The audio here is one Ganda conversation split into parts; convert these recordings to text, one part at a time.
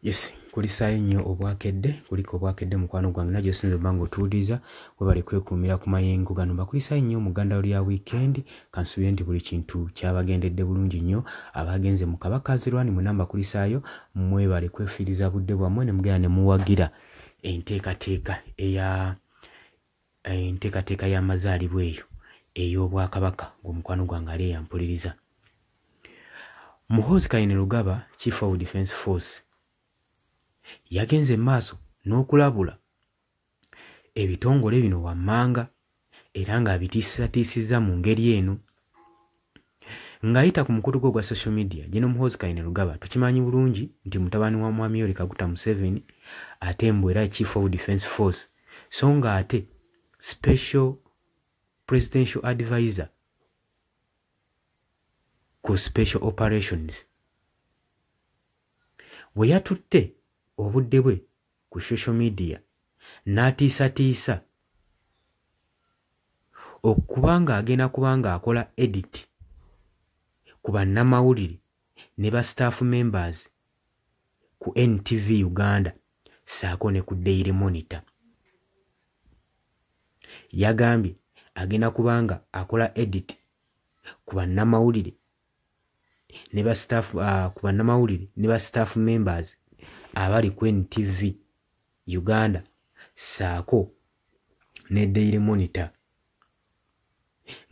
Yes, kulisayo nnyo obwakedde, kuliko obwakedde mukwano gwange najjo sinze bango otuuliza we bali kwekuumira ku mayengo gano. Bakulisayo nnyo muganda lya weekend, kansubire nti buli kintu kyabagendedde bulungi nnyo. Abagenze mu Kabakazirwani mwenna mbakulisaayo, mmwe bali kwefiiriza budde bwammwe ne mugenda ne muwagira enteekateeka y'amazaalibwa eyo ey'Obwakabaka ng'omukwano gwange ali eyampuliriza. Muhoozi Kainerugaba, Chief of Defence Force, yagenze maaso n'okulabula ebitongole bino wammanga era ng'abitiisatiisizza mu ngeri eno. Ng'ayita ku mukutu gwa social media, General Muhoozi Kainerugaba tukimanyi bulungi nti mutabani wa Mwami Yoweri Kaguta Museveni ate mbu era Chief of Defence Force, so nga ate Special Presidential Advisor ku Special Operations. We yatutte obudde bwe ku social media n'atiisatiisa okubanga agenda kubanga akola edit ku bannamawulire ne ba staff members ku NTV Uganda saako ne ku Daily Monitor. Yagambye agenda kubanga akola edit ku bannamawulire ne ba staff members abali ku NTV Uganda saako ne Daily Monitor.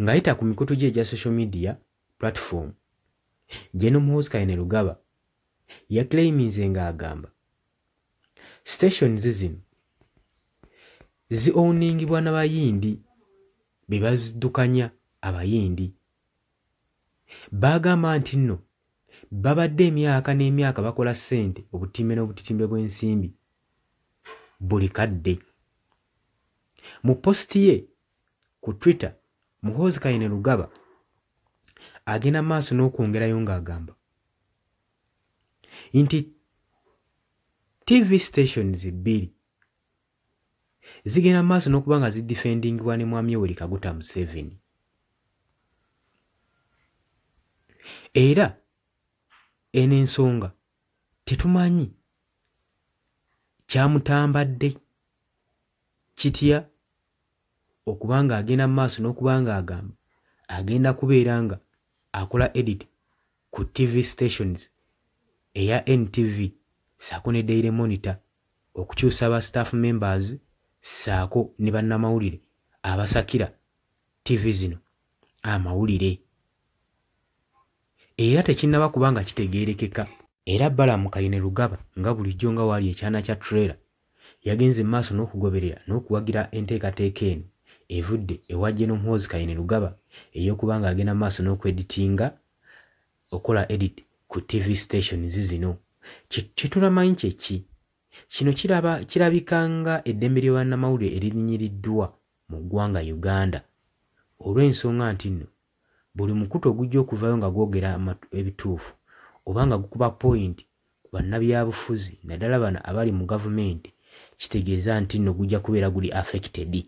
Ng'ayita ku mikutu gye egya social media platform, General Muhoozi Kainerugaba yaclaiminze ng'agamba stations zino zi-owningibwa n'abayindi be baziddukanya abayindi. Bagamba nti nno babadde emyaka n'emyaka bakola ssente obutimbe n'obutitimbe bw'ensimbi buli kadde. Mu posti ye ku Twitter, Muhoozi Kainerugaba agenda maaso n'okwongerayo ng'agamba nti TV stations bbiri zigenda maaso n'okuba nga zidefendingibwa ne Mwami Yoweri Kaguta Museveni. Era eno ensonga tetumanyi kyamutambadde kitya okubanga agenda maaso n'okubanga agamba agenda kubeera nga akola edit ku TV stations eya NTV saako ne Daily Monitor okukyusa ba staff members saako ne bannamawulire abasakira TV zino amawulire. Era tekinnaba kubanga kitegeerekeka. Era Balaam Kainerugaba nga bulijjo nga waali ekyana kya trailer yagenze maaso n'okugoberera n'okuwagira enteekateeka eno evudde ewa General Muhoozi Kainerugaba ey'okubanga agenda maaso n'okweditinga okola edit ku TV stations zino. Kitulamanyi kyeki kino kirabikanga eddembe lya bannamawulire eririnyiriddwa mu ggwanga Uganda olw'ensonga nti nno buli mukutu ogujja okuvayo nga gwogera ebituufu oba nga gukuba point ku bannabyabufuzi naddala bano abali mu gavumenti, kitegeeza nti nno gujja kubeera guli affected.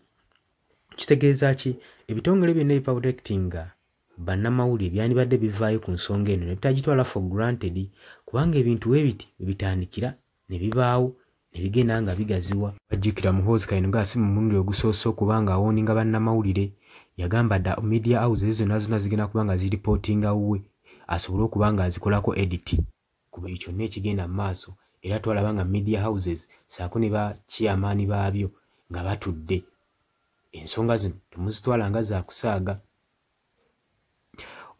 Kitegeeza ki? Ebitongole byonna ebiprotectinga bannamawulire byandibadde bivaayo ku nsonga eno ne bitagitwala for granted kubanga ebintu webiti bitandikira ne bibaawo ne bigenda nga bigaziwa. Bajjukira Muhoozi Kainerugaba si mu mulundi ogusoose okubanga awooninga bannamawulire yagamba dda media houses zonna zigenda kubanga ziripootinga wuwe asobole okubanga azikolako edit ku buli kyonna ekigenda mu maaso. Era twalaba nga media houses saako ne ba chairman baabyo nga batudde. Ensonga zino temuzitwala nga za kusaaga.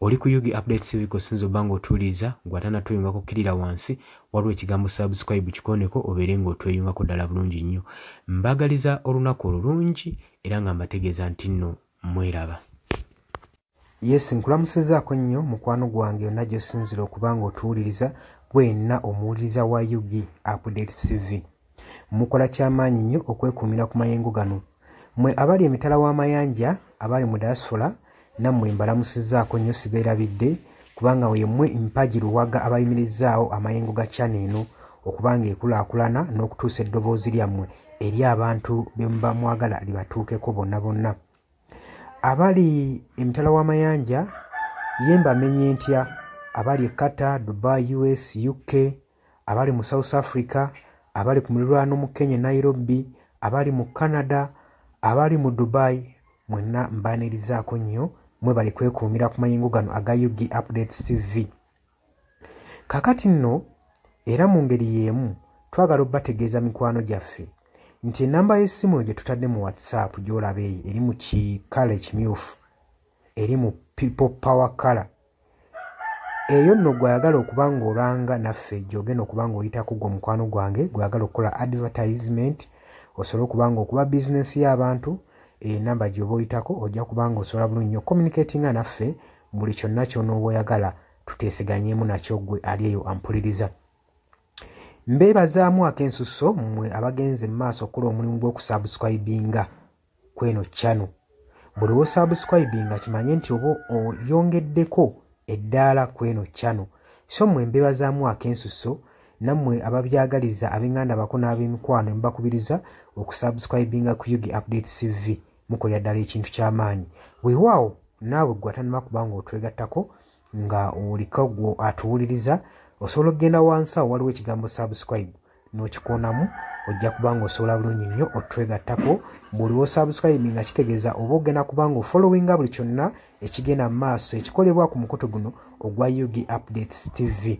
Oli ku Yugi Updates TV sinzo bango otuuliza gwatana tuyungako kirira wansi waliwo ekigambo subscribe kikoneko obeere ng'otweyungako ddala bulungi nnyo. Mbagaliza olunaku olulungi era nga mbategeeza nti nno mweraba. Yes, nkulamusizaako nnyo mukwano gwange najjo sinzira okubanga otuwuliriza bwenna omuwuliriza wa Yugi Updates TV. Mukola kyamaanyi nnyo okwekuumira ku mayengo gano. Mwe abali emitala w'amayanja abali mu diaspora nammwe mbalamusizaako nnyo sibeerabidde kubanga wemmwe mpagi luwaga abayimirizzaawo amayengo ga channel eno okubanga ekulaakulana n'okutuusa eddoboozi lyammwe eri abantu be muba mwagala libatuukeko bonna bonna. Abali emitala w'amayanja ye mbamenye ntya abali Qatar, Dubai, US, UK, abali mu South Africa, abali ku muliraano mu Kenya Nairobi, abali mu Canada, abali mu Dubai, mwenna mbanirizaako nnyo mwe bali kwekuumira ku mayingo gano aga UG Updates TV. Kakati nno era mu ngeri y'emu twagala obbategeeza mikwano gyaffe nti ennamba y'essimu gye tutadde mu WhatsApp gy'olaba eyo eri mu kikala ekimyufu, eri mu people power color. Eyo nno gw'ayagala okuba ng'olanga naffe gy'ogenda okuba ng'oyitako gwe mukwano gwange gw'ayagala okukola advertisement, osobola okuba ng'okuba bizinesi y'abantu, enamba gy'oba oyitako ojja kuba ng'osobola bulungi nnyo communicatinga naffe buli kyonna ky'onooba oyagala tuteeseganyeemu nakyo gwe ali eyo ampuliriza. Mbeebazaamu ak'ensusso mmwe abagenze mu maaso okukola omulimu gw'okusubscribinga kweno channel. Buli w'osubscribinga kimanye nti oba oyongeddeko eddaala kweno channel. So mmwe mbeebazaamu ak'ensusso nammwe ababyagaliza ab'enganda bako n'ab'emikwano mbakubiriza okusubscribinga ku UG Updates TV mukolera ddala ekintu ky'amaanyi. Weewaawo naawe gwe atannaba kuba ng'otwegattako nga oliko gwe atuwuliriza, osobola okugenda wansi awo waliwo ekigambo subscribe n'okikoonamu, ojja kuba ng'osobola bulungi nnyo otwegattako. Buli w'osubscribe nga kitegeeza oba ogenda kuba ng'ofollowinga buli kyonna ekigenda mu maaso ekikolebwa ku mukutu guno ogwa UG Updates TV.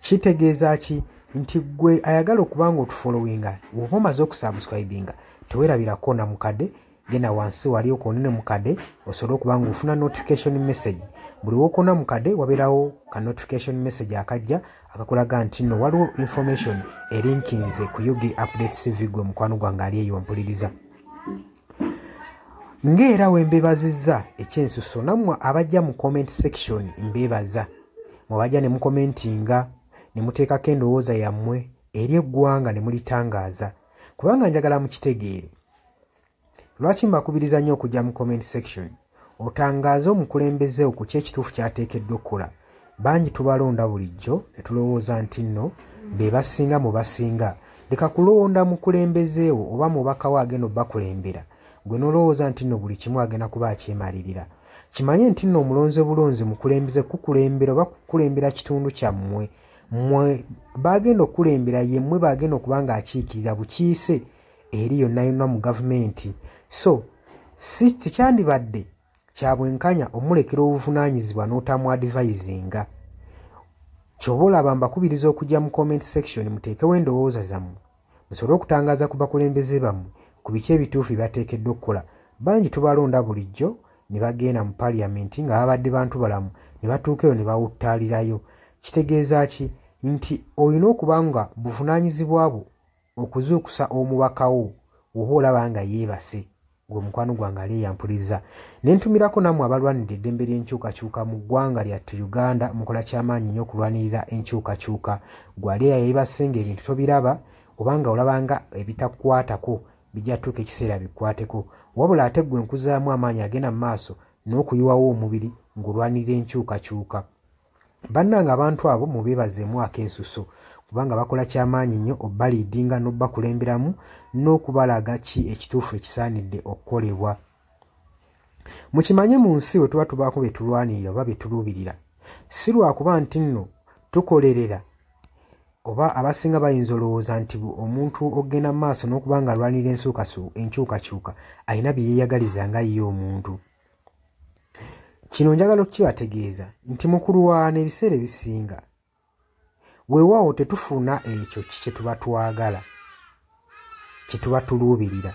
Kitegeeza ki? Nti gwe ayagala okuba ng'otufollowinga bw'oba omaze okusubscribinga teweerabirako na mukadde, genda wansi wali okoonene mukadde osobola okuba ng'ofuna notification message. Buli w'okoona mukadde wabeerawo ka notification message akajja akakulaga nti nno waliwo information erinkinze ku UG Updates TV gwe mukwano gwange ali eyo wampuliriza. Ng'era we mbeebazizza ekyensusso nammwe abajja mu comment section mbeebaza. Mwabajja ne mukomentinga ne muteekako endowooza yammwe eri eggwanga ne mulitangaaza. Kubanga njagala mukitegeere. Lwaki mbakubiriza nnyo okujja mu comment section? Otangaaze omukulembeze ku ky'ekituufu ky'ateekeddwa okukola. Bangi tubalonda bulijjo ne tulowooza nti nno be basinga mu basinga. Leka kulonda mukulembeze wo oba mubaka we agenda obbakulembera gwe n'olowooza nti nno buli kimu agenda kuba akyemalirira. Kimanye nti nno omulonze bulonzi mukulembeze kukulembera oba kukulembera kitundu kyammwe. Mmwe bagenda okukulembera ye mmwe bagenda okuba ng'akiikirira bukiise eri yonna yonna mu gavumenti. So si tekyandibadde kya bwenkanya omulekera obuvunaanyizibwa n'otamu advisinga. Ky'oba olaba mbakubiriza okujja mu comment section muteekewo endowooza zammwe musobole okutangaaza ku bakulembeze bammwe ku biki ebituufu bye bateekeddwa okukola. Bangi tubalonda bulijjo ne bagenda mu paliamenti nga babadde bantu balamu ne batuuka eyo ne bawuttaalirayo. Kitegeeza ki? Nti olina okuba nga buvunaanyizibwa bwo okuzuukusa omubaka wo oba olaba nga yeebase gwe mukwano gwange ali eyampuliriza. Ne ntumirako nammwe abalwanidde eddembe ly'enkyukakyuka mu ggwanga lyattu Uganda mukola ky'amaanyi nnyo okulwanirira enkyukakyuka. Gwe ali yeebase ng'ebintu tobiraba obanga olabanga ebitakukwatako bijja tuuka ekiseera bikwateko. Wabula ate gwe nkuzaamu amaanyi agenda mu maaso n'okuyiwawo omubiri ng'olwanirira enkyukakyuka. Bannanga abantu abo mubeebazeemu ak'ensusso kubanga bakola ky'amaanyi nnyo obbaliidinga n'obbakulemberamu n'okubalaga ki ekituufu ekisaanidde okukolebwa. Mukimanye mu nsi bwe tuba tubaako bye tulwanirira oba bye tuluubirira, si lwakuba nti nno tukolerera oba abasinga bayinza olowooza nti omuntu ogenda mu maaso n'okuba nga alwanirira enkyukakyuka alina bye yeeyagaliza nga ye omuntu. Kino njagala okukibategeeza nti mu kulwana ebiseera ebisinga weewaawo tetufuna ekyo kye tuba twagala, kye tuba tuluubirira.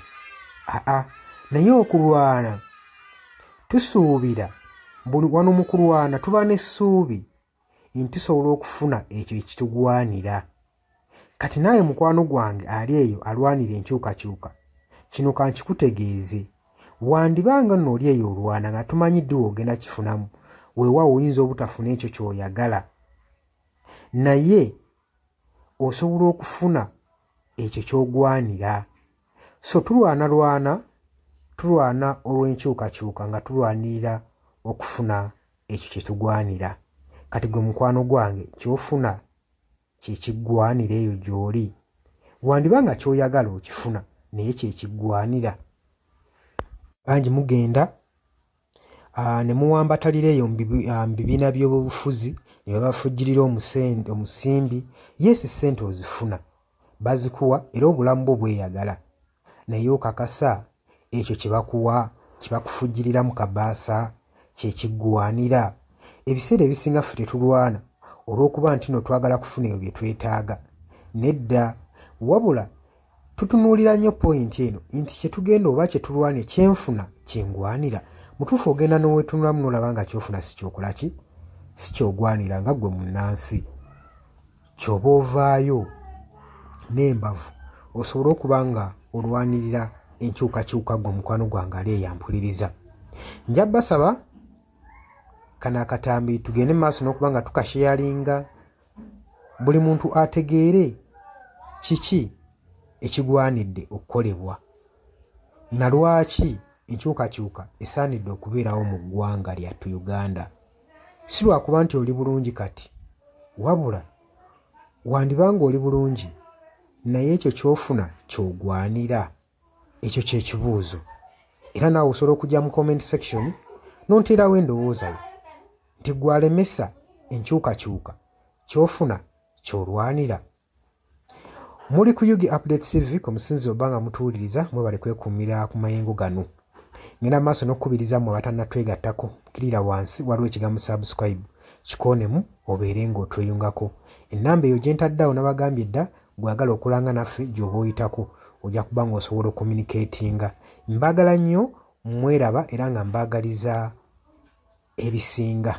Naye okulwana tusuubira, buli wano mu kulwana tuba n'essuubi nti tusobola okufuna ekyo ekitugwanira. Kati naawe mukwano gwange ali eyo alwanira enkyukakyuka, kino kankikutegeeze. Wandibanga nno oli eyo olwana nga tumanyidde ogenda kifunamu, weewaawo oyinza obutafuna ekyo ky'oyagala, naye osobola okufuna ekyo ky'ogwanira. So tulwana olw'enkyukakyuka nga tulwanirira okufuna ekyo kye tugwanira. Kati gwe mukwano gwange ky'ofuna kye kiggwanira eyo gy'oli. Wandibanga ky'oyagala okifuna naye kye kiggwanira. Bangi mugenda ne muwambatalira eyo mu bibiina by'obufuzi ne babafujjirira omusimbi yeesi ssente ozifuna bazikuwa era obulamu bwo bweyagala naye okakasa ekyo kye bakuwa kibakufujjirira mu kabaasa kyekiggwanira. Ebiseera ebisinga ffe tetulwana olw'okuba nti no twagala kufuna ebyo bye twetaaga nedda, wabula tutunuulira nnyo pointi eno nti kye tugenda oba kye tulwanye kyenfuna kyengwanira. Mutuufu ogenda n'oweetunulamu n'olaba nga kyofuna si kyokola ki si kyogwanira nga ggwe munnansi. Ky'oba ovaayo n'embavu osobole okuba nga olwanirira enkyukakyuka gwe mukwano gwange ali eyampuliriza. Nja basaba kano akatambi tugende mu maaso n'okuba nga tukasheyalinga buli muntu ategeere kiki ekigwanidde okukolebwa na lwaki enkyukakyuka esaanidde okubeerawo mu ggwanga lyattu Uganda. Si lwakuba nti oli bulungi kati, wabula wandibanga oli bulungi naye ekyo ky'ofuna ky'ogwanira. Ekyo kye kibuuzo. Era naawe osobola okujja mu comment section n'onteerawo endowooza yo nti gwalemesa enkyukakyuka ky'ofuna ky'olwanira. Muli ku Yugi Updates TV ku musinzi oba nga mutuwuliriza mwebale kwekuumira ku mayengo gano. Ngenda maaso n'okukubiriza mmwe abatannatwegattako kirira wansi waliwo ekigambo subscribe kikoonemu obeere ng'otweyungako. Ennamba eyo gye ntaddeawo nabagambye dda gwagala okulanga naffe gy'oba oyitako ojja kuba ng'osobola okommunikatinga. Mbaagala nnyo mweraba era nga mbaagaliza ebisinga.